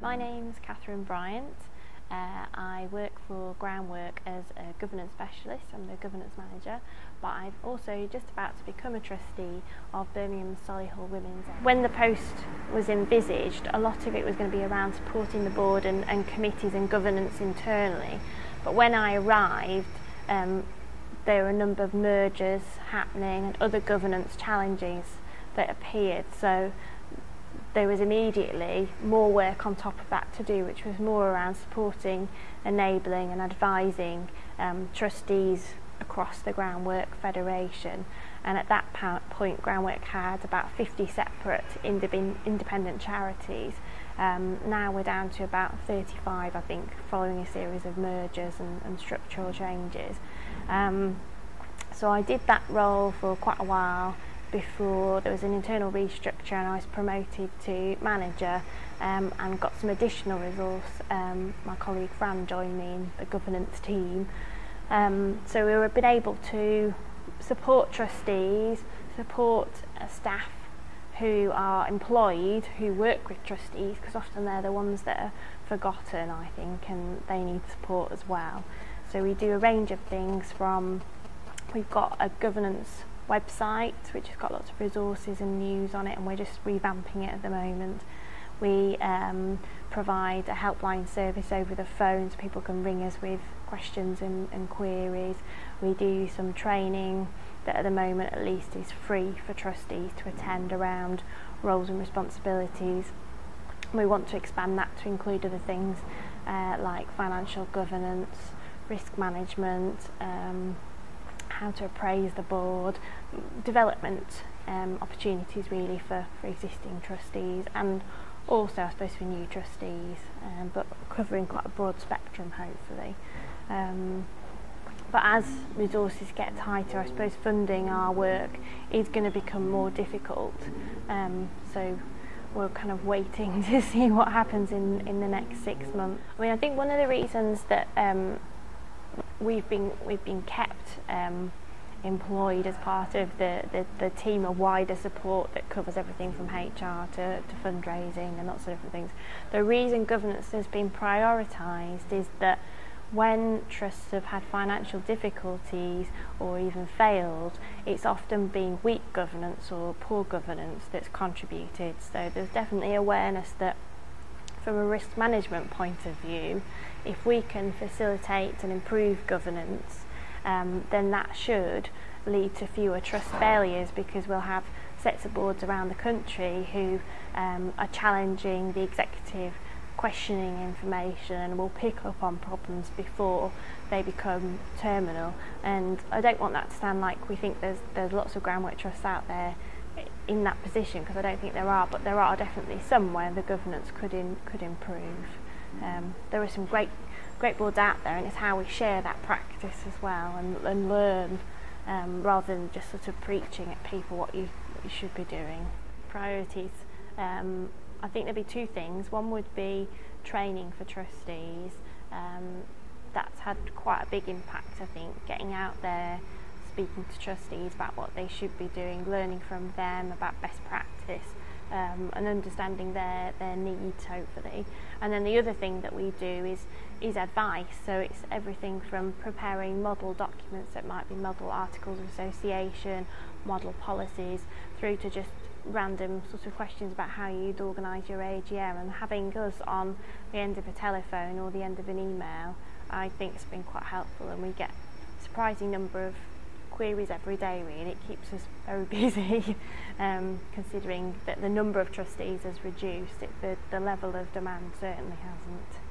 My name's Katherine Bryant. I work for Groundwork as a governance specialist. I'm the governance manager, but I'm also just about to become a trustee of Birmingham Solihull Women's. When the post was envisaged, a lot of it was going to be around supporting the board and committees and governance internally. But when I arrived, there were a number of mergers happening and other governance challenges that appeared. So there was immediately more work on top of that to do, which was more around supporting, enabling and advising trustees across the Groundwork Federation. And at that point, Groundwork had about 50 separate independent charities. Now we're down to about 35, I think, following a series of mergers and structural changes. So I did that role for quite a while before there was an internal restructure, and I was promoted to manager and got some additional resource. My colleague Fran joined me in the governance team. So we've been able to support trustees, support staff who are employed, who work with trustees, because often they're the ones that are forgotten, I think, and they need support as well. So we do a range of things from, we've got a governance website which has got lots of resources and news on it, and we're just revamping it at the moment. We provide a helpline service over the phone so people can ring us with questions and queries. We do some training that at the moment at least is free for trustees to attend around roles and responsibilities. We want to expand that to include other things like financial governance, risk management, how to appraise the board, development opportunities really for existing trustees, and also I suppose for new trustees, but covering quite a broad spectrum hopefully. But as resources get tighter, I suppose funding our work is going to become more difficult, so we're kind of waiting to see what happens in the next 6 months. I mean, I think one of the reasons that we've been kept employed as part of the team of wider support that covers everything from HR to fundraising and lots of different things. The reason governance has been prioritised is that when trusts have had financial difficulties or even failed, it's often been weak governance or poor governance that's contributed. So there's definitely awareness that from a risk management point of view, if we can facilitate and improve governance, then that should lead to fewer trust failures, because we'll have sets of boards around the country who are challenging the executive, questioning information, and will pick up on problems before they become terminal. And I don't want that to sound like we think there's lots of groundwork trusts out there in that position, because I don't think there are, but there are definitely some where the governance could improve. There are some great boards out there, and it's how we share that practice as well and learn, rather than just sort of preaching at people what you should be doing. Priorities, I think there'd be two things. One would be training for trustees. That's had quite a big impact, I think, getting out there, speaking to trustees about what they should be doing, learning from them about best practice, and understanding their needs hopefully. And then the other thing that we do is advice. So it's everything from preparing model documents that might be model articles of association, model policies, through to just random sort of questions about how you'd organise your AGM, and having us on the end of a telephone or the end of an email I think has been quite helpful, and we get a surprising number of queries every day really. It keeps us very busy, considering that the number of trustees has reduced, the level of demand certainly hasn't.